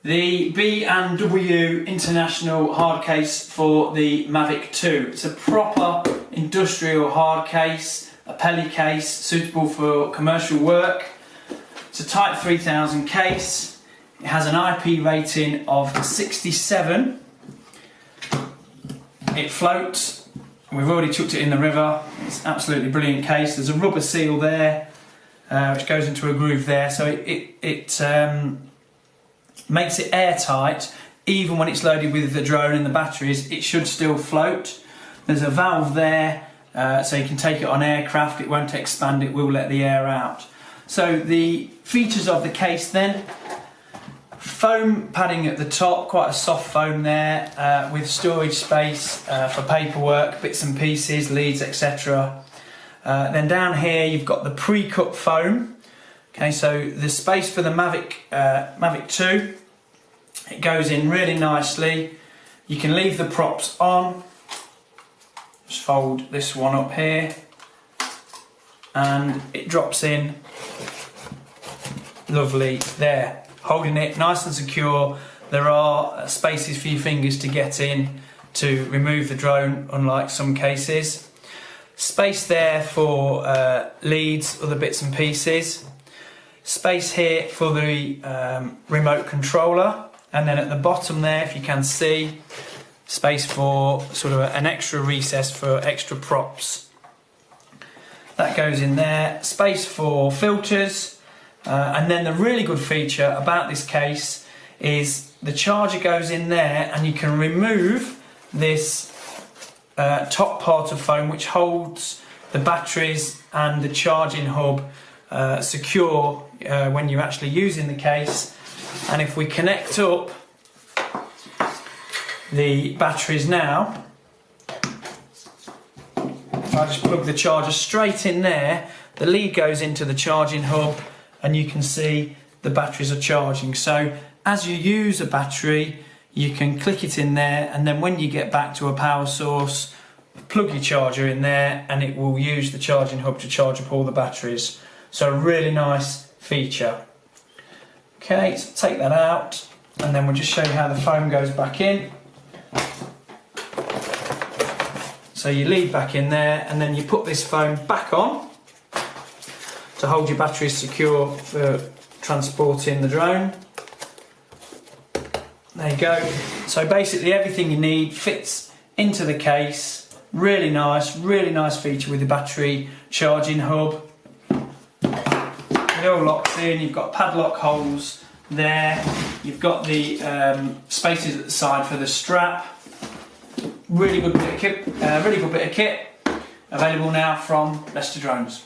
The B&W International hard case for the Mavic 2. It's a proper industrial hard case, a pelly case suitable for commercial work. It's a Type 3000 case. It has an IP rating of 67. It floats. We've already chucked it in the river. It's an absolutely brilliant case. There's a rubber seal there which goes into a groove there, so it makes it airtight. Even when it's loaded with the drone and the batteries, it should still float. There's a valve there, so you can take it on aircraft. It won't expand, it will let the air out. So the features of the case then: foam padding at the top, quite a soft foam there, with storage space for paperwork, bits and pieces, leads, etc. Then down here you've got the pre-cut foam. Okay, so the space for the Mavic 2, it goes in really nicely. You can leave the props on. Just fold this one up here and it drops in lovely there, holding it nice and secure. There are spaces for your fingers to get in to remove the drone, unlike some cases. Space there for leads, other bits and pieces. Space here for the remote controller, and then at the bottom there, if you can see, space for sort of an extra recess for extra props. That goes in there. Space for filters, and then the really good feature about this case is the charger goes in there, and you can remove this top part of foam which holds the batteries and the charging hub secure when you're actually using the case. And if we connect up the batteries now, if I just plug the charger straight in there, the lead goes into the charging hub and you can see the batteries are charging. So as you use a battery, you can click it in there, and then when you get back to a power source, plug your charger in there and it will use the charging hub to charge up all the batteries. So a really nice feature. Okay, so take that out and then we'll just show you how the foam goes back in. So you lead back in there and then you put this foam back on to hold your batteries secure for transporting the drone. There you go. So basically everything you need fits into the case. Really nice feature with the battery charging hub. It all locks in. You've got padlock holes there. You've got the spaces at the side for the strap. Really good bit of kit. Available now from Leicester Drones.